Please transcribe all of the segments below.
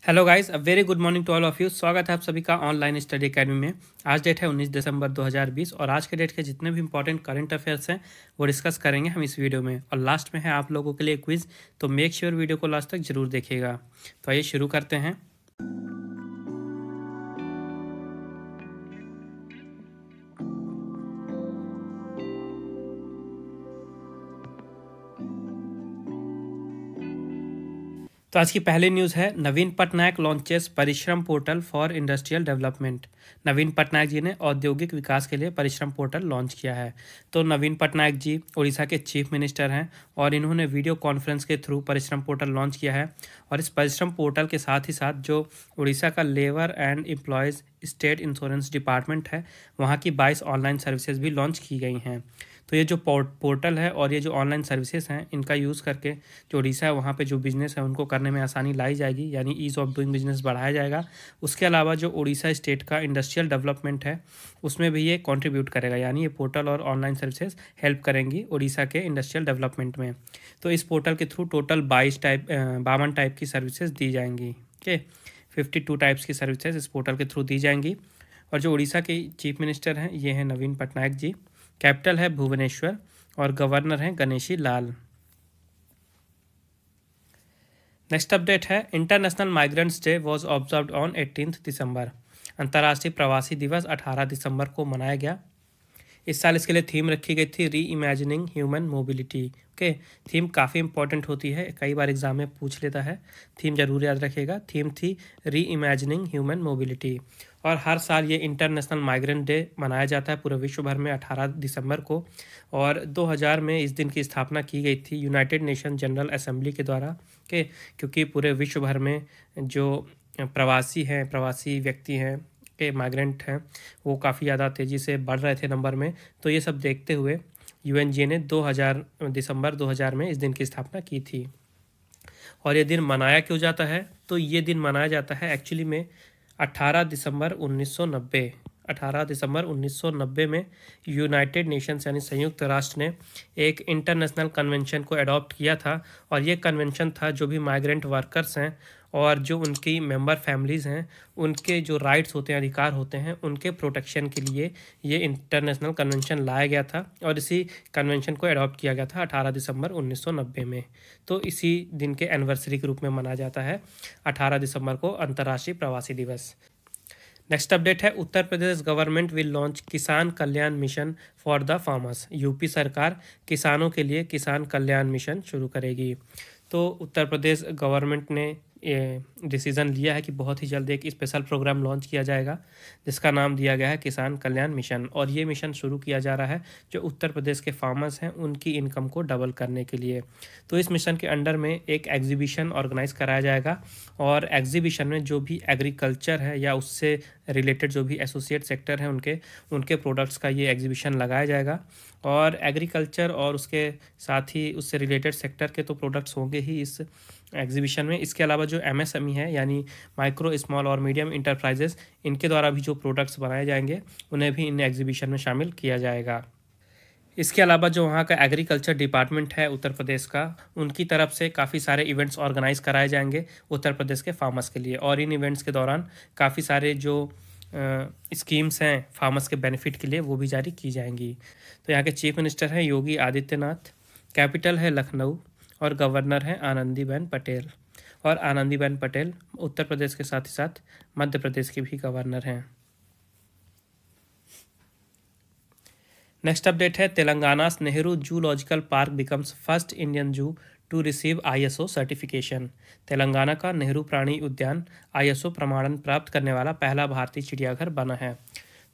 Hello guys, a very good morning to all of you. स्वागत है आप सभी का ऑनलाइन स्टडी एकेडमी में। आज डेट है 19 दिसंबर 2020 और आज के डेट के जितने भी इंपॉर्टेंट करंट अफेयर्स हैं वो डिस्कस करेंगे हम इस वीडियो में। और लास्ट में है आप लोगों के लिए क्विज, तो मेक श्योर वीडियो को लास्ट तक जरूर देखिएगा। तो आइए शुरू करते हैं। तो आज की पहली न्यूज़ है, नवीन पटनायक लॉन्चेस परिश्रम पोर्टल फॉर इंडस्ट्रियल डेवलपमेंट। नवीन पटनायक जी ने औद्योगिक विकास के लिए परिश्रम पोर्टल लॉन्च किया है। तो नवीन पटनायक जी उड़ीसा के चीफ मिनिस्टर हैं और इन्होंने वीडियो कॉन्फ्रेंस के थ्रू परिश्रम पोर्टल लॉन्च किया है। और इस परिश्रम पोर्टल के साथ ही साथ जो उड़ीसा का labour and employees state insurance department है, वहाँ की 22 ऑनलाइन सर्विसेज भी लॉन्च की गई हैं। तो ये जो पोर्टल है और ये जो ऑनलाइन सर्विसेज हैं, इनका यूज़ करके जो उड़ीसा है वहाँ पे जो बिज़नेस है उनको करने में आसानी लाई जाएगी, यानी ईज़ ऑफ डूइंग बिजनेस बढ़ाया जाएगा। उसके अलावा जो उड़ीसा स्टेट का इंडस्ट्रियल डेवलपमेंट है उसमें भी ये कंट्रीब्यूट करेगा, यानी ये पोर्टल और ऑनलाइन सर्विसेज हेल्प करेंगी उड़ीसा के इंडस्ट्रियल डेवलपमेंट में। तो इस पोर्टल के थ्रू टोटल 52 टाइप की सर्विसेज दी जाएंगी। ओके, 52 टाइप्स की सर्विसेज इस पोर्टल के थ्रू दी जाएंगी। और जो उड़ीसा के चीफ मिनिस्टर हैं ये हैं नवीन पटनायक जी। कैपिटल है भुवनेश्वर और गवर्नर हैं गणेशी लाल। नेक्स्ट अपडेट है, international migrants day was observed on 18 दिसंबर। अंतर्राष्ट्रीय प्रवासी दिवस 18 दिसंबर को मनाया गया। इस साल इसके लिए थीम रखी गई थी री imagining human mobility. Okay, theme काफ़ी इंपॉर्टेंट होती है, कई बार एग्जाम में पूछ लेता है, थीम जरूर याद रखिएगा। थीम थी री इमेजिनिंग ह्यूमन मोबिलिटी। और हर साल ये इंटरनेशनल माइग्रेंट डे मनाया जाता है पूरे विश्व भर में 18 दिसंबर को। और 2000 में इस दिन की स्थापना की गई थी यूनाइटेड नेशन जनरल असेंबली के द्वारा के, क्योंकि पूरे विश्व भर में जो प्रवासी व्यक्ति हैं के माइग्रेंट हैं वो काफ़ी ज़्यादा तेज़ी से बढ़ रहे थे नंबर में। तो ये सब देखते हुए यूएनजीए ने दिसंबर 2000 में इस दिन की स्थापना की थी। और ये दिन मनाया क्यों जाता है? तो ये दिन मनाया जाता है एक्चुअली में 18 दिसंबर 1990 में यूनाइटेड नेशंस यानी संयुक्त राष्ट्र ने एक इंटरनेशनल कन्वेंशन को अडॉप्ट किया था। और ये कन्वेंशन था जो भी माइग्रेंट वर्कर्स हैं और जो उनकी मेंबर फैमिलीज़ हैं, उनके जो राइट्स होते हैं, अधिकार होते हैं, उनके प्रोटेक्शन के लिए ये इंटरनेशनल कन्वेंशन लाया गया था। और इसी कन्वेंशन को अडॉप्ट किया गया था 18 दिसंबर 1990 में। तो इसी दिन के एनिवर्सरी के रूप में मनाया जाता है 18 दिसंबर को अंतर्राष्ट्रीय प्रवासी दिवस। नेक्स्ट अपडेट है, Uttar Pradesh government will launch Kisan Kalyan mission for the farmers. UP सरकार किसानों के लिए किसान कल्याण मिशन शुरू करेगी। तो उत्तर प्रदेश गवर्नमेंट ने डिसीज़न लिया है कि बहुत ही जल्द एक स्पेशल प्रोग्राम लॉन्च किया जाएगा जिसका नाम दिया गया है किसान कल्याण मिशन। और ये मिशन शुरू किया जा रहा है जो उत्तर प्रदेश के फार्मर्स हैं उनकी इनकम को डबल करने के लिए। तो इस मिशन के अंडर में एक एग्जीबिशन ऑर्गेनाइज कराया जाएगा और एग्जीबिशन में जो भी एग्रीकल्चर है या उससे रिलेटेड जो भी एसोसिएट सेक्टर हैं उनके प्रोडक्ट्स का ये एग्जीबिशन लगाया जाएगा। और एग्रीकल्चर और उसके साथ ही उससे रिलेटेड सेक्टर के तो प्रोडक्ट्स होंगे ही इस एग्जीबिशन में। इसके अलावा जो एमएसएमई है यानी माइक्रो स्मॉल और मीडियम इंटरप्राइजेस, इनके द्वारा भी जो प्रोडक्ट्स बनाए जाएंगे उन्हें भी इन एग्जीबिशन में शामिल किया जाएगा। इसके अलावा जो वहाँ का एग्रीकल्चर डिपार्टमेंट है उत्तर प्रदेश का, उनकी तरफ से काफ़ी सारे इवेंट्स ऑर्गेनाइज कराए जाएंगे उत्तर प्रदेश के फार्मर्स के लिए। और इन इवेंट्स के दौरान काफ़ी सारे जो स्कीम्स हैं फार्मर्स के बेनिफिट के लिए वो भी जारी की जाएंगी। तो यहाँ के चीफ मिनिस्टर हैं योगी आदित्यनाथ, कैपिटल है लखनऊ और गवर्नर हैं आनंदीबेन पटेल। और आनंदीबेन पटेल उत्तर प्रदेश के साथ ही साथ मध्य प्रदेश के भी गवर्नर हैं। नेक्स्ट अपडेट है, Telangana's Nehru zoological park becomes first Indian zoo to receive ISO certification. Telangana का नेहरू प्राणी उद्यान ISO प्रमाणन प्राप्त करने वाला पहला भारतीय चिड़ियाघर बना है।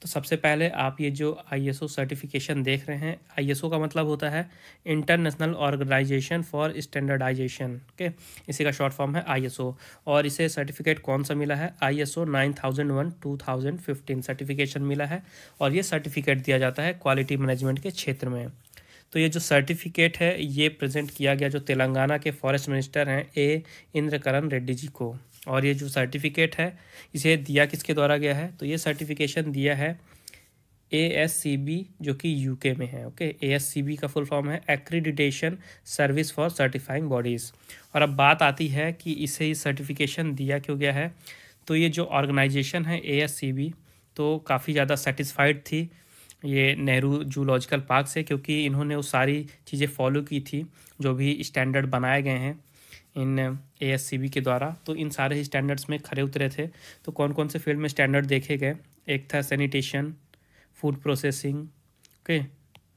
तो सबसे पहले आप ये जो ISO सर्टिफिकेशन देख रहे हैं, ISO का मतलब होता है international organisation for standardisation. Okay, इसी का शॉर्ट फॉर्म है ISO। और इसे सर्टिफिकेट कौन सा मिला है? ISO 9001:2015 सर्टिफिकेशन मिला है। और ये सर्टिफिकेट दिया जाता है क्वालिटी मैनेजमेंट के क्षेत्र में। तो ये जो सर्टिफिकेट है ये प्रेजेंट किया गया जो तेलंगाना के फॉरेस्ट मिनिस्टर हैं A इंद्रकरण रेड्डी जी को। और ये जो सर्टिफिकेट है इसे दिया किसके द्वारा गया है? तो ये सर्टिफिकेशन दिया है ASCB जो कि यूके में है। ओके, ASCB का फुल फॉर्म है accreditation service for certifying bodies. और अब बात आती है कि इसे सर्टिफिकेशन दिया क्यों गया है। तो ये जो ऑर्गेनाइजेशन है ASCB, तो काफ़ी ज़्यादा सेटिस्फाइड थी ये नेहरू जूलॉजिकल पार्क से, क्योंकि इन्होंने वो सारी चीज़ें फॉलो की थी जो भी स्टैंडर्ड बनाए गए हैं इन ASCB के द्वारा। तो इन सारे स्टैंडर्ड्स में खरे उतरे थे। तो कौन कौन से फील्ड में स्टैंडर्ड देखे गए, एक था सैनिटेशन, फूड प्रोसेसिंग, ओके,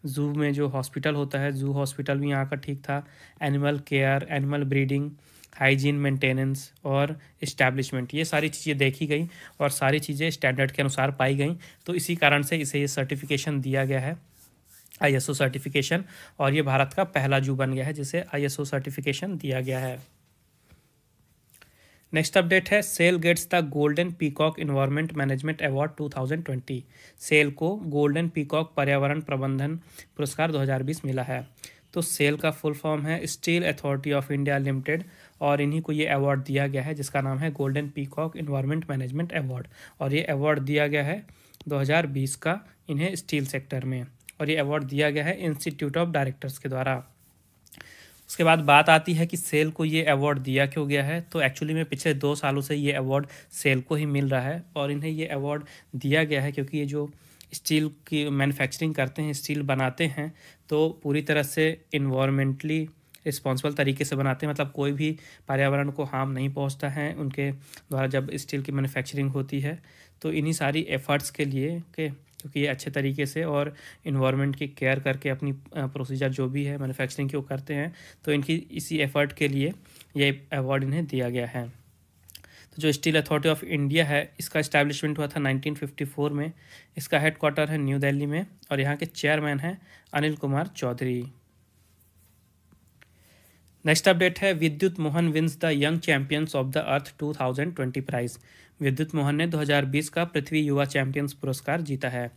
जू में जो हॉस्पिटल होता है जू हॉस्पिटल भी यहाँ का ठीक था, animal care, animal breeding, hygiene maintenance और इस्टेब्लिशमेंट, ये सारी चीज़ें देखी गई और सारी चीज़ें स्टैंडर्ड के अनुसार पाई गई। तो इसी कारण से इसे ये सर्टिफिकेशन दिया गया है, ISO सर्टिफिकेशन, और ये भारत का पहला जू बन गया है जिसे ISO सर्टिफिकेशन दिया गया है। नेक्स्ट अपडेट है SAIL gets the golden peacock environment management award 2020। SAIL को गोल्डन पीकॉक पर्यावरण प्रबंधन पुरस्कार 2020 मिला है। तो सेल का फुल फॉर्म है steel authority of India limited, और इन्हीं को ये अवार्ड दिया गया है जिसका नाम है golden peacock environment management award. और ये अवार्ड दिया गया है 2020 का इन्हें स्टील सेक्टर में, और ये अवार्ड दिया गया है इंस्टीट्यूट ऑफ डायरेक्टर्स के द्वारा। उसके बाद बात आती है कि सेल को ये अवार्ड दिया क्यों गया है। तो एक्चुअली में पिछले 2 सालों से ये अवार्ड सेल को ही मिल रहा है, और इन्हें ये अवार्ड दिया गया है क्योंकि ये जो स्टील की मैन्युफैक्चरिंग करते हैं, स्टील बनाते हैं, तो पूरी तरह से इन्वायरमेंटली रिस्पॉन्सिबल तरीके से बनाते हैं, मतलब कोई भी पर्यावरण को हार्म नहीं पहुंचता है उनके द्वारा जब स्टील की मैन्युफैक्चरिंग होती है। तो इन्हीं सारी एफर्ट्स के लिए क्योंकि ये अच्छे तरीके से और इन्वायरमेंट की केयर करके अपनी प्रोसीजर जो भी है मैन्युफैक्चरिंग की वो करते हैं, तो इनकी इसी एफर्ट के लिए ये अवार्ड इन्हें दिया गया है। तो जो स्टील अथॉरिटी ऑफ इंडिया है इसका इस्टेब्लिशमेंट हुआ था 1954 में। इसका हेडक्वार्टर है न्यू दिल्ली में, और यहाँ के चेयरमैन हैं अनिल कुमार चौधरी। नेक्स्ट अपडेट है Vidyut Mohan wins the young champions of the Earth 2020 prize. Vidyut Mohan ने 2020 का पृथ्वी युवा चैंपियंस पुरस्कार जीता है।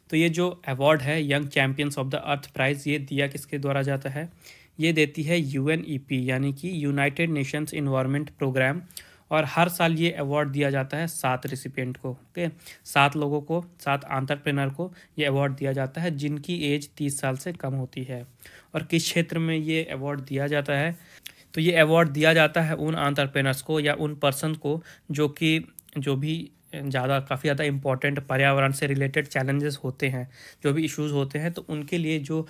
तो ये जो अवार्ड है young champions of the Earth prize, ये दिया किसके द्वारा जाता है, ये देती है UNEP यानी कि यूनाइटेड नेशंस इन्वायरमेंट प्रोग्राम, और हर साल ये अवार्ड दिया जाता है 7 रिसिपिएंट को। ओके, 7 लोगों को, 7 एंटरप्रेन्योर को ये अवार्ड दिया जाता है जिनकी एज 30 साल से कम होती है। और किस क्षेत्र में ये अवार्ड दिया जाता है, तो ये अवार्ड दिया जाता है उन एंटरप्रेन्योर्स को या उन पर्सन को जो भी काफ़ी ज़्यादा इम्पॉर्टेंट पर्यावरण से रिलेटेड चैलेंजेस होते हैं, जो भी इश्यूज़ होते हैं, तो उनके लिए जो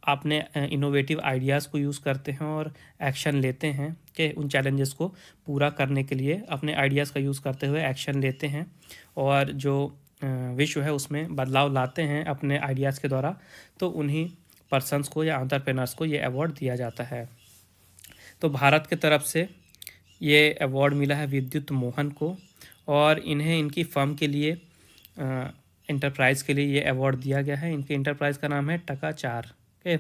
अपने इनोवेटिव आइडियाज़ को यूज़ करते हैं और एक्शन लेते हैं कि उन चैलेंजेस को पूरा करने के लिए अपने आइडियाज़ का यूज़ करते हुए एक्शन लेते हैं और जो विश्व है उसमें बदलाव लाते हैं अपने आइडियाज़ के द्वारा, तो उन्हीं पर्सन्स को या एंटरप्रेन्योर्स को ये अवार्ड दिया जाता है। तो भारत के तरफ से ये अवार्ड मिला है विद्युत मोहन को, और इन्हें इनकी फर्म के लिए एंटरप्राइज़ के लिए ये अवार्ड दिया गया है। इनके एंटरप्राइज़ का नाम है टकाचार। ओके,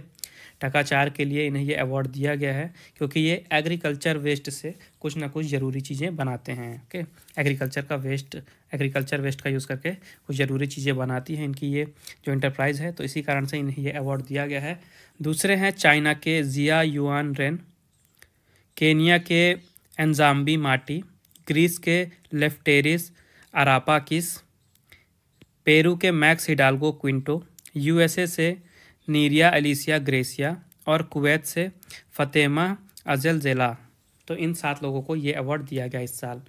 टकाचार के लिए इन्हें ये अवार्ड दिया गया है क्योंकि ये एग्रीकल्चर वेस्ट से कुछ ना कुछ ज़रूरी चीज़ें बनाते हैं। ओके, एग्रीकल्चर वेस्ट का यूज़ करके कुछ ज़रूरी चीज़ें बनाती हैं इनकी ये जो एंटरप्राइज़ है, तो इसी कारण से इन्हें ये अवार्ड दिया गया है। दूसरे हैं चाइना के जिया युआन रेन, केनिया के एनजाम्बी माटी, ग्रीस के लेफ्टेरिस अरापाकिस, पेरू के मैक्स हिडाल्गो क्विंटो, USA से नीरिया एलिसिया ग्रेसिया, और कुवैत से फतेमा अजलजेला। तो इन 7 लोगों को ये अवार्ड दिया गया इस साल।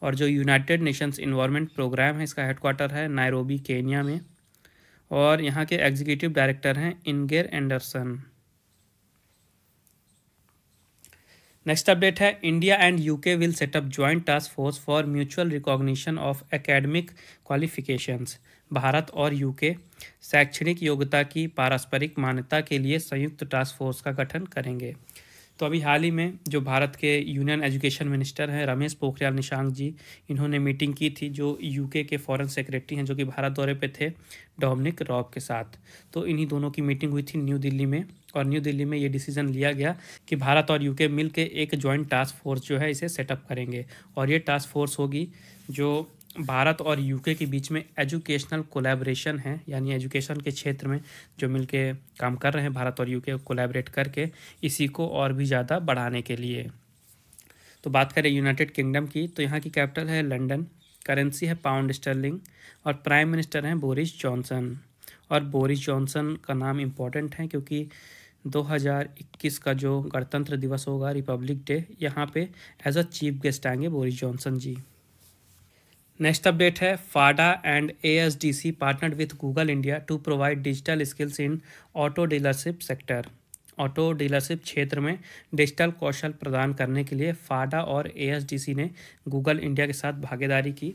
और जो यूनाइटेड नेशंस इन्वायरमेंट प्रोग्राम है इसका हेडक्वार्टर है नायरोबी केनिया में, और यहाँ के एग्जीक्यूटिव डायरेक्टर हैं इनगेर एंडरसन। नेक्स्ट अपडेट है India and UK will set up joint task force for mutual recognition of academic qualifications. Bharat और UK शैक्षणिक योग्यता की पारस्परिक मान्यता के लिए संयुक्त टास्क फोर्स का गठन करेंगे। तो अभी हाल ही में जो भारत के यूनियन एजुकेशन मिनिस्टर हैं रमेश पोखरियाल निशंक जी, इन्होंने मीटिंग की थी जो UK के फॉरेन सेक्रेटरी हैं जो कि भारत दौरे पे थे, डोमिनिक रॉब के साथ। तो इन्हीं दोनों की मीटिंग हुई थी न्यू दिल्ली में, और न्यू दिल्ली में ये डिसीजन लिया गया कि भारत और UK मिल के एक जॉइंट टास्क फोर्स जो है इसे सेटअप करेंगे। और ये टास्क फोर्स होगी जो भारत और UK के बीच में एजुकेशनल कोलैबोरेशन है, यानी एजुकेशन के क्षेत्र में जो मिलके काम कर रहे हैं भारत और UK कोलैबोरेट करके इसी को और भी ज़्यादा बढ़ाने के लिए। तो बात करें यूनाइटेड किंगडम की, तो यहाँ की कैपिटल है लंदन, करेंसी है पाउंड स्टर्लिंग और प्राइम मिनिस्टर हैं बोरिस जॉनसन। और बोरिस जॉनसन का नाम इम्पोर्टेंट है क्योंकि 2021 का जो गणतंत्र दिवस होगा, रिपब्लिक डे, यहाँ पे एज अ चीफ गेस्ट आएंगे Boris Johnson ji. Next update है FADA and ASDC partnered with Google India to provide digital skills in auto dealership sector. Auto dealership क्षेत्र में डिजिटल कौशल प्रदान करने के लिए फाडा और ASDC ने गूगल इंडिया के साथ भागीदारी की।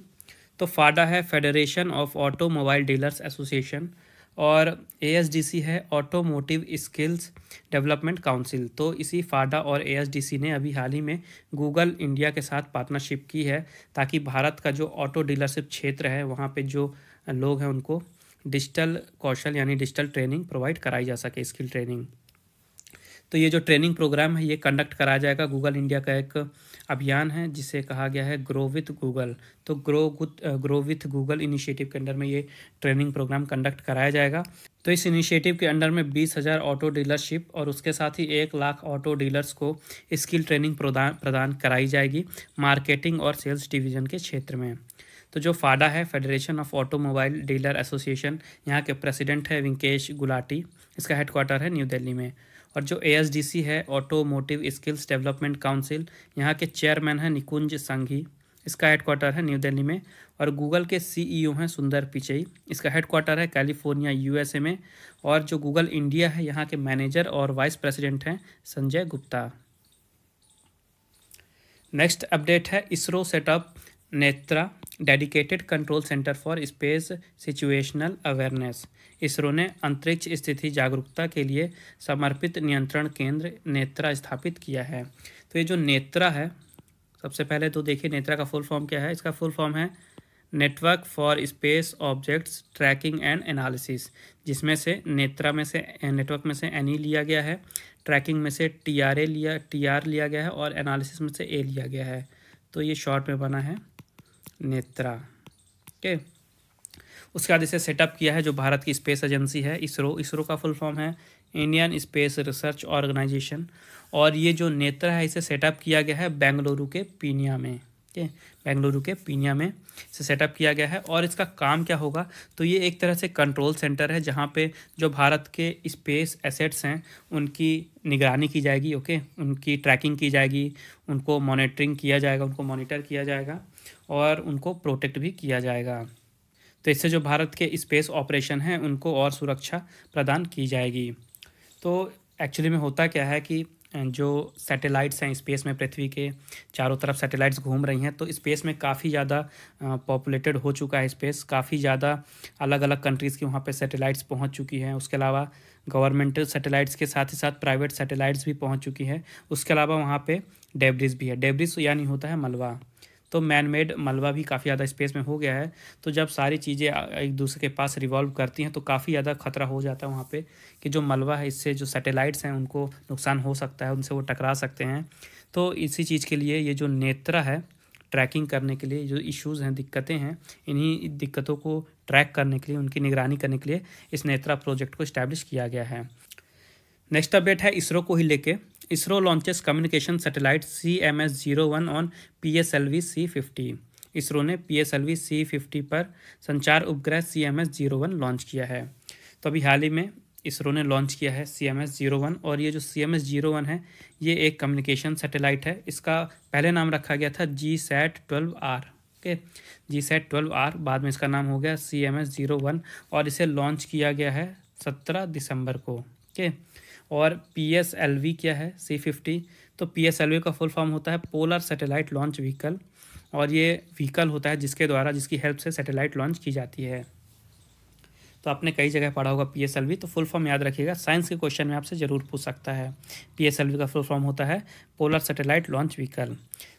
तो फाडा है federation of automobile dealers association और ASDC है ऑटोमोटिव स्किल्स डेवलपमेंट काउंसिल। तो इसी फाडा और ASDC ने अभी हाल ही में गूगल इंडिया के साथ पार्टनरशिप की है ताकि भारत का जो ऑटो डीलरशिप क्षेत्र है वहाँ पे जो लोग हैं उनको डिजिटल कौशल यानी डिजिटल ट्रेनिंग प्रोवाइड कराई जा सके, स्किल ट्रेनिंग। तो ये जो ट्रेनिंग प्रोग्राम है ये कंडक्ट कराया जाएगा। गूगल इंडिया का एक अभियान है जिसे कहा गया है ग्रो विथ गूगल। तो ग्रो विथ गूगल इनिशिएटिव के अंडर में ये ट्रेनिंग प्रोग्राम कंडक्ट कराया जाएगा। तो इस इनिशिएटिव के अंडर में 20,000 ऑटो डीलरशिप और उसके साथ ही 1 लाख ऑटो डीलर्स को स्किल ट्रेनिंग प्रदान कराई जाएगी मार्केटिंग और सेल्स डिवीजन के क्षेत्र में। तो जो फाडा है federation of automobile dealer association, यहाँ के प्रेसिडेंट है वेंकेश गुलाटी, इसका हेडक्वार्टर है न्यू दिल्ली में। और जो ASDC है ऑटोमोटिव स्किल्स डेवलपमेंट काउंसिल, यहाँ के चेयरमैन हैं निकुंज संघी, इसका हेडक्वार्टर है न्यू दिल्ली में। और गूगल के CEO हैं सुंदर पिचई, इसका हेडक्वार्टर है कैलिफोर्निया USA में। और जो गूगल इंडिया है यहाँ के मैनेजर और वाइस प्रेसिडेंट हैं संजय गुप्ता। नेक्स्ट अपडेट है ISRO setup Netra dedicated control centre for space situational awareness. ISRO ने अंतरिक्ष स्थिति जागरूकता के लिए समर्पित नियंत्रण केंद्र नेत्रा स्थापित किया है। तो ये जो नेत्रा है, सबसे पहले तो देखिए नेत्रा का फुल फॉर्म क्या है। इसका फुल फॉर्म है network for space objects tracking and analysis, जिसमें से नेत्रा में से नेटवर्क में से NE लिया गया है, ट्रैकिंग में से TR लिया गया है और एनालिसिस में से A लिया गया है। तो ये शॉर्ट में बना है नेत्रा। ओके, उसके बाद इसे सेटअप किया है जो भारत की स्पेस एजेंसी है इसरो का फुल फॉर्म है इंडियन स्पेस रिसर्च ऑर्गेनाइजेशन। और ये जो नेत्रा है इसे सेटअप किया गया है बेंगलुरु के पीनिया में। बेंगलुरु के पीनिया में इसे सेटअप किया गया है। और इसका काम क्या होगा, तो ये एक तरह से कंट्रोल सेंटर है जहाँ पे जो भारत के स्पेस एसेट्स हैं उनकी निगरानी की जाएगी। ओके, उनकी ट्रैकिंग की जाएगी, उनको मॉनिटरिंग किया जाएगा, उनको मॉनिटर किया जाएगा और उनको प्रोटेक्ट भी किया जाएगा। तो इससे जो भारत के स्पेस ऑपरेशन हैं उनको और सुरक्षा प्रदान की जाएगी। तो एक्चुअली में होता क्या है कि जो सैटेलाइट्स हैं स्पेस में, पृथ्वी के चारों तरफ सैटेलाइट्स घूम रही हैं, तो स्पेस में काफ़ी ज़्यादा पॉपुलेटेड हो चुका है स्पेस, काफ़ी ज़्यादा अलग अलग कंट्रीज़ की वहाँ पे सैटेलाइट्स पहुँच चुकी हैं। उसके अलावा गवर्नमेंटल सैटेलाइट्स के साथ ही साथ प्राइवेट सैटेलाइट्स भी पहुँच चुकी हैं। उसके अलावा वहाँ पे डेब्रिस भी है। डेब्रिस यानी होता है मलबा। तो मैन मेड मलबा भी काफ़ी ज़्यादा स्पेस में हो गया है। तो जब सारी चीज़ें एक दूसरे के पास रिवॉल्व करती हैं तो काफ़ी ज़्यादा खतरा हो जाता है वहाँ पे कि जो मलबा है इससे जो सैटेलाइट्स हैं उनको नुकसान हो सकता है, उनसे वो टकरा सकते हैं। तो इसी चीज़ के लिए ये जो नेत्रा है ट्रैकिंग करने के लिए जो इश्यूज़ हैं, दिक्कतें हैं, इन्हीं दिक्कतों को ट्रैक करने के लिए, उनकी निगरानी करने के लिए इस नेत्रा प्रोजेक्ट को इस्टेब्लिश किया गया है। नेक्स्ट अपडेट है इसरो को ही लेके। ISRO launches communication satellite CMS-01 on PSLV C50। ISRO ने PSLV C50 पर संचार उपग्रह CMS-01 लॉन्च किया है। तो अभी हाल ही में इसरो ने लॉन्च किया है CMS-01। और ये जो CMS-01 है ये एक कम्युनिकेशन सैटेलाइट है। इसका पहले नाम रखा गया था GSAT-12R। ओके, GSAT-12R, बाद में इसका नाम हो गया CMS-01 और इसे लॉन्च किया गया है 17 दिसंबर को। ओके, और PSLV क्या है C50, तो PSLV का फुल फॉर्म होता है पोलर सैटेलाइट लॉन्च व्हीकल। और ये व्हीकल होता है जिसकी हेल्प से सैटेलाइट लॉन्च की जाती है। तो आपने कई जगह पढ़ा होगा PSLV, तो फुल फॉर्म याद रखिएगा, साइंस के क्वेश्चन में आपसे ज़रूर पूछ सकता है। PSLV का फुल फॉर्म होता है पोलर सैटेलाइट लॉन्च व्हीकल।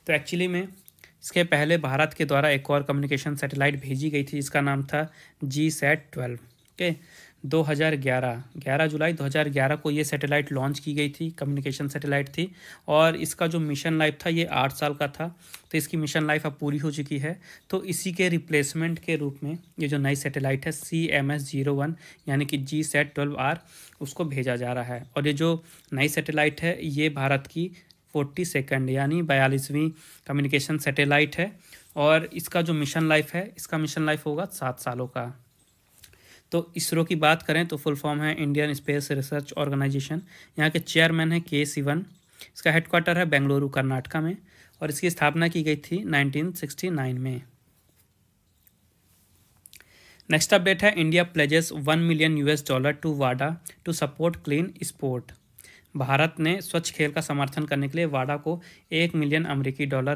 तो एक्चुअली में इसके पहले भारत के द्वारा एक और कम्युनिकेशन सैटेलाइट भेजी गई थी, इसका नाम था GSAT-12। ओके, 11 जुलाई 2011 को ये सैटेलाइट लॉन्च की गई थी, कम्युनिकेशन सैटेलाइट थी। और इसका जो मिशन लाइफ था ये 8 साल का था। तो इसकी मिशन लाइफ अब पूरी हो चुकी है। तो इसी के रिप्लेसमेंट के रूप में ये जो नई सैटेलाइट है CMS-01 यानी कि GSAT-12R उसको भेजा जा रहा है। और ये जो नई सैटेलाइट है ये भारत की 42nd यानी 42वीं कम्युनिकेशन सैटेलाइट है। और इसका जो मिशन लाइफ है, इसका मिशन लाइफ होगा 7 सालों का। तो इसरो की बात करें तो फुल फॉर्म है इंडियन स्पेस रिसर्च ऑर्गेनाइजेशन। यहाँ के चेयरमैन है के सिवन। इसका हेडक्वार्टर है बेंगलुरु कर्नाटका में और इसकी स्थापना की गई थी 1969 में। नेक्स्ट अपडेट है इंडिया प्लेजेस $1 मिलियन टू वाडा to support clean sport. Bharat ने स्वच्छ खेल का समर्थन करने के लिए वाडा को $1 मिलियन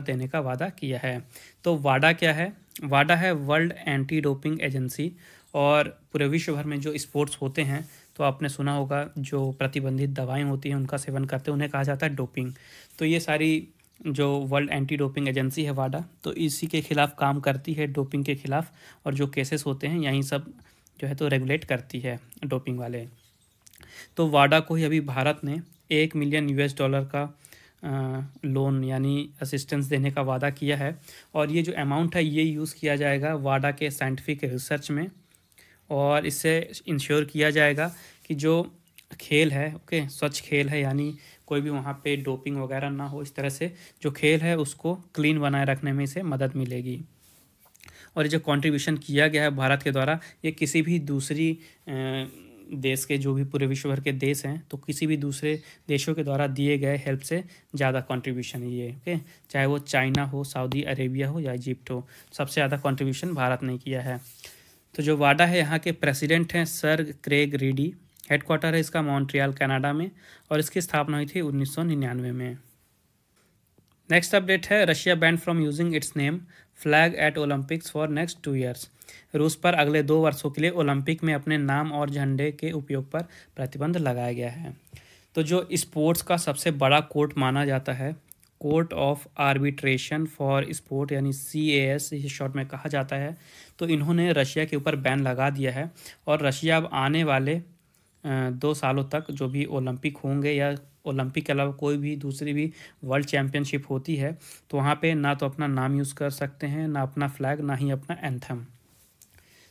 देने का वादा किया है। तो वाडा क्या है? वाडा है वर्ल्ड एंटी डोपिंग एजेंसी और पूरे विश्व भर में जो स्पोर्ट्स होते हैं तो आपने सुना होगा जो प्रतिबंधित दवाएं होती हैं उनका सेवन करते हैं उन्हें कहा जाता है डोपिंग। तो ये सारी जो वर्ल्ड एंटी डोपिंग एजेंसी है वाडा, तो इसी के खिलाफ काम करती है, डोपिंग के खिलाफ, और जो केसेस होते हैं यहीं सब जो है तो रेगुलेट करती है डोपिंग वाले। तो वाडा को ही अभी भारत ने $1 मिलियन का लोन यानी असिस्टेंस देने का वादा किया है और ये जो अमाउंट है ये यूज़ किया जाएगा वाडा के साइंटिफिक रिसर्च में और इससे इंश्योर किया जाएगा कि जो खेल है स्वच्छ खेल है यानी कोई भी वहाँ पे डोपिंग वगैरह ना हो। इस तरह से जो खेल है उसको क्लीन बनाए रखने में इसे मदद मिलेगी। और ये जो कंट्रीब्यूशन किया गया है भारत के द्वारा ये किसी भी दूसरी देश के जो भी पूरे विश्व भर के देश हैं तो किसी भी दूसरे देशों के द्वारा दिए गए हेल्प से ज़्यादा कंट्रीब्यूशन है ये। चाहे वो चाइना हो, सऊदी अरेबिया हो या इजिप्ट हो, सबसे ज़्यादा कंट्रीब्यूशन भारत ने किया है। तो जो वाडा है यहाँ के प्रेसिडेंट हैं सर क्रेग रीडी। हेडक्वार्टर है इसका मॉन्ट्रियल कनाडा में और इसकी स्थापना हुई थी 1999 में। नेक्स्ट अपडेट है Russia banned from using its name flag eight Olympics for next 2 years. रूस पर अगले 2 वर्षों के लिए ओलंपिक में अपने नाम और झंडे के उपयोग पर प्रतिबंध लगाया गया है। तो जो स्पोर्ट्स का सबसे बड़ा कोर्ट माना जाता है, court of arbitration for sport यानी CAS इसे शॉर्ट में कहा जाता है, तो इन्होंने रशिया के ऊपर बैन लगा दिया है और रशिया अब आने वाले 2 सालों तक जो भी ओलंपिक होंगे या ओलंपिक के अलावा कोई भी दूसरी भी वर्ल्ड चैम्पियनशिप होती है तो वहाँ पे ना तो अपना नाम यूज़ कर सकते हैं, ना अपना फ्लैग, ना ही अपना एंथम।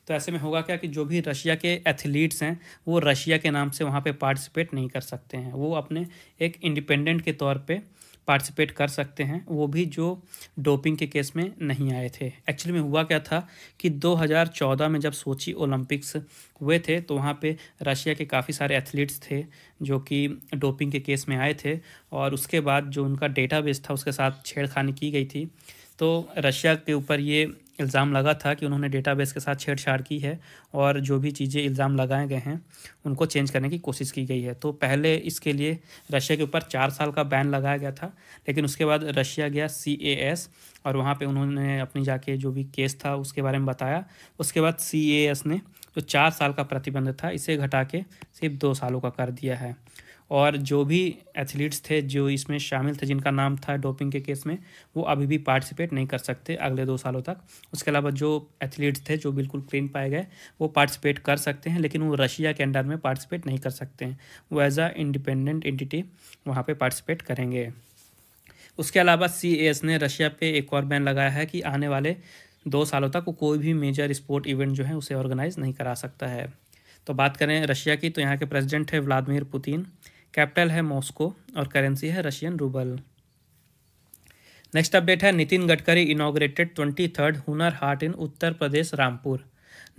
तो ऐसे में होगा क्या कि जो भी रशिया के एथलीट्स हैं वो रशिया के नाम से वहाँ पे पार्टिसिपेट नहीं कर सकते हैं, वो अपने एक इंडिपेंडेंट के तौर पे पार्टिसिपेट कर सकते हैं, वो भी जो डोपिंग के केस में नहीं आए थे। एक्चुअली में हुआ क्या था कि 2014 में जब सोची ओलंपिक्स हुए थे तो वहाँ पे रशिया के काफ़ी सारे एथलीट्स थे जो कि डोपिंग के केस में आए थे और उसके बाद जो उनका डेटाबेस था उसके साथ छेड़खानी की गई थी। तो रशिया के ऊपर ये इल्ज़ाम लगा था कि उन्होंने डेटाबेस के साथ छेड़छाड़ की है और जो भी चीज़ें इल्ज़ाम लगाए गए हैं उनको चेंज करने की कोशिश की गई है। तो पहले इसके लिए रशिया के ऊपर 4 साल का बैन लगाया गया था, लेकिन उसके बाद रशिया गया CAS और वहाँ पे उन्होंने अपनी जाके जो भी केस था उसके बारे में बताया। उसके बाद CAS ने जो 4 साल का प्रतिबंध था इसे घटा के सिर्फ 2 सालों का कर दिया है और जो भी एथलीट्स थे जो इसमें शामिल थे जिनका नाम था डोपिंग के केस में वो अभी भी पार्टिसिपेट नहीं कर सकते अगले 2 सालों तक। उसके अलावा जो एथलीट्स थे जो बिल्कुल क्लीन पाए गए वो पार्टिसिपेट कर सकते हैं, लेकिन वो रशिया के अंडर में पार्टिसिपेट नहीं कर सकते हैं, वो एज अ इंडिपेंडेंट एंटिटी वहाँ पे पार्टिसिपेट करेंगे। उसके अलावा CAS ने रशिया पे एक और बैन लगाया है कि आने वाले 2 सालों तक वो कोई भी मेजर स्पोर्ट इवेंट जो है उसे ऑर्गेनाइज नहीं करा सकता है। तो बात करें रशिया की तो यहाँ के प्रेसिडेंट है व्लादिमीर पुतिन, कैपिटल है मॉस्को और करेंसी है रशियन रूबल। नेक्स्ट अपडेट है नितिन गडकरी इनॉग्रेटेड 23rd हुनर हाट इन उत्तर प्रदेश रामपुर।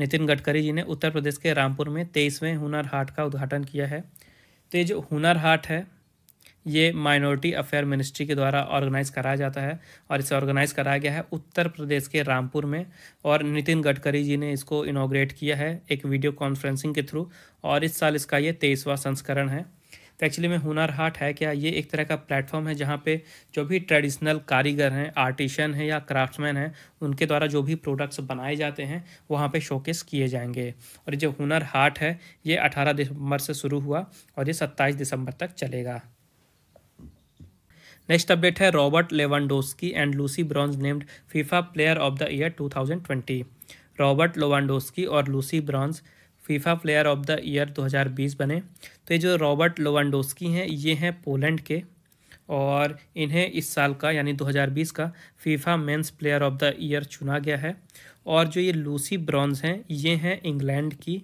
नितिन गडकरी जी ने उत्तर प्रदेश के रामपुर में 23वें हुनर हाट का उद्घाटन किया है। तो ये जो हुनर हाट है ये माइनॉरिटी अफेयर मिनिस्ट्री के द्वारा ऑर्गेनाइज कराया जाता है और इसे ऑर्गेनाइज कराया गया है उत्तर प्रदेश के रामपुर में और नितिन गडकरी जी ने इसको इनॉग्रेट किया है एक वीडियो कॉन्फ्रेंसिंग के थ्रू और इस साल इसका ये 23वां संस्करण है। तो एक्चुअली में हुनर हाट है क्या, ये एक तरह का प्लेटफॉर्म है जहाँ पे जो भी ट्रेडिशनल कारीगर हैं, आर्टिशन हैं या क्राफ्ट्समैन हैं, उनके द्वारा जो भी प्रोडक्ट्स बनाए जाते हैं वहाँ पे शोकेस किए जाएंगे। और जो हुनर हाट है ये 18 दिसंबर से शुरू हुआ और ये 27 दिसंबर तक चलेगा। नेक्स्ट अपडेट है Robert Lewandowski and Lucy Bronze named FIFA player of the year 2020। Robert Lewandowski और Lucy Bronze FIFA player of the year 2020 बने। तो ये जो रॉबर्ट लेवांडोस्की हैं ये हैं पोलैंड के और इन्हें इस साल का यानी 2020 का FIFA men's player of the year चुना गया है। और जो ये लूसी ब्रॉन्ज हैं ये हैं इंग्लैंड की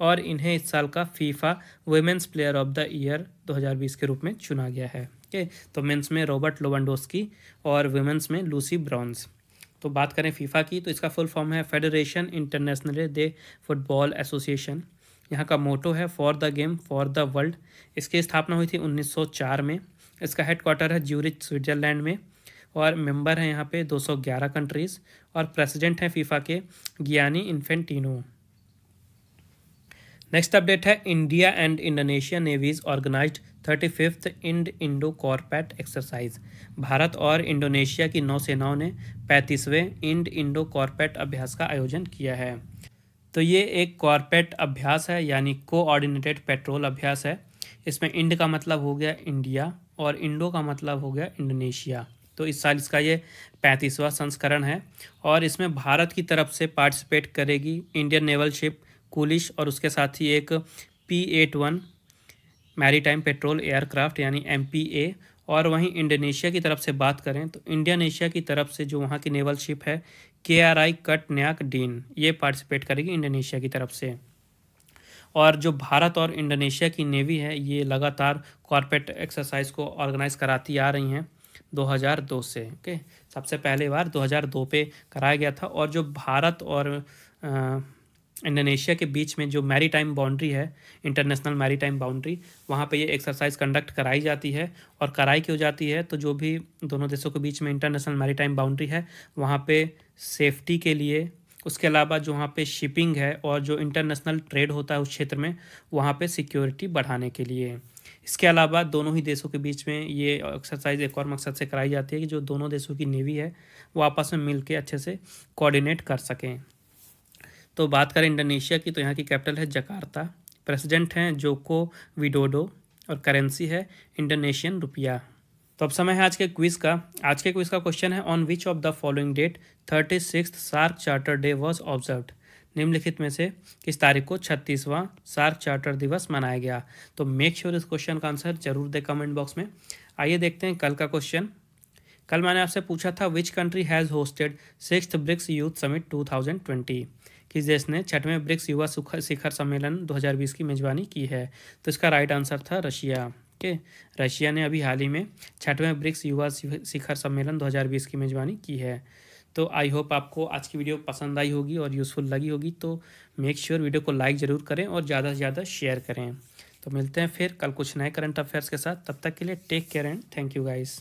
और इन्हें इस साल का FIFA women's player of the year 2020 के रूप में चुना गया है। ओके, तो मेंस में रॉबर्ट लेवांडोस्की और वुमेन्स में लूसी ब्रॉन्ज। तो बात करें फीफा की तो इसका फुल फॉर्म है फेडरेशन इंटरनेशनल दे फुटबॉल एसोसिएशन। यहाँ का मोटो है for the game for the world. इसकी स्थापना हुई थी 1904 में। इसका हेडक्वार्टर है ज्यूरिच स्विट्जरलैंड में और मेंबर हैं यहाँ पे 211 कंट्रीज़ और प्रेसिडेंट हैं फीफा के गियानी इन्फेंटिनो। नेक्स्ट अपडेट है India and Indonesia navies organized 35th Indo CORPAT exercise. Bharat और इंडोनेशिया की नौसेनाओं ने 35वें इंडो कॉर्पेट अभ्यास का आयोजन किया है। तो ये एक कॉर्पेट अभ्यास है यानी कोऑर्डिनेटेड पेट्रोल अभ्यास है। इसमें इंड का मतलब हो गया इंडिया और इंडो का मतलब हो गया इंडोनेशिया। तो इस साल इसका ये 35वां संस्करण है और इसमें भारत की तरफ से पार्टिसिपेट करेगी इंडियन नेवल शिप कुलिश और उसके साथ ही एक P-81 मैरीटाइम पेट्रोल एयरक्राफ्ट यानी MPA। और वहीं इंडोनेशिया की तरफ से बात करें तो इंडोनेशिया की तरफ से जो वहाँ की नेवल शिप है KRI कटन्याक डीन, ये पार्टिसिपेट करेगी इंडोनेशिया की तरफ से। और जो भारत और इंडोनेशिया की नेवी है ये लगातार कॉर्पेट एक्सरसाइज को ऑर्गेनाइज कराती आ रही हैं 2002 से। ओके, सबसे पहले बार 2002 पे कराया गया था। और जो भारत और इंडोनेशिया के बीच में जो मैरीटाइम बाउंड्री है, इंटरनेशनल मैरीटाइम बाउंड्री, वहाँ पे ये एक्सरसाइज कंडक्ट कराई जाती है। और कराई क्यों जाती है तो जो भी दोनों देशों के बीच में इंटरनेशनल मैरीटाइम बाउंड्री है वहाँ पे सेफ्टी के लिए, उसके अलावा जो वहाँ पे शिपिंग है और जो इंटरनेशनल ट्रेड होता है उस क्षेत्र में वहाँ पे सिक्योरिटी बढ़ाने के लिए। इसके अलावा दोनों ही देशों के बीच में ये एक्सरसाइज एक और मकसद से कराई जाती है कि जो दोनों देशों की नेवी है वो आपस में मिल के अच्छे से कोऑर्डिनेट कर सकें। तो बात करें इंडोनेशिया की तो यहाँ की कैपिटल है जकार्ता। प्रेसिडेंट हैं जोको विडोडो और करेंसी है इंडोनेशियन रुपया। तो अब समय है आज के क्विज़ का। आज के क्विज़ का क्वेश्चन है on which of the following date 36th SAARC charter day was observed. निम्नलिखित में से किस तारीख को 36वां सार्क चार्टर दिवस मनाया गया। तो मेक श्योर इस क्वेश्चन का आंसर जरूर दें कमेंट बॉक्स में। आइए देखते हैं कल का क्वेश्चन। कल मैंने आपसे पूछा था which country has hosted 6th BRICS youth summit 2020। किस देश ने 6वें ब्रिक्स युवा शिखर सम्मेलन 2020 की मेजबानी की है। तो इसका राइट आंसर था रशिया। ओके, रशिया ने अभी हाल ही में 6वें ब्रिक्स युवा शिखर सम्मेलन 2020 की मेजबानी की है। तो आई होप आपको आज की वीडियो पसंद आई होगी और यूज़फुल लगी होगी। तो मेक श्योर वीडियो को लाइक ज़रूर करें और ज़्यादा से ज़्यादा शेयर करें। तो मिलते हैं फिर कल कुछ नए करंट अफेयर्स के साथ। तब तक के लिए take care and thank you guys.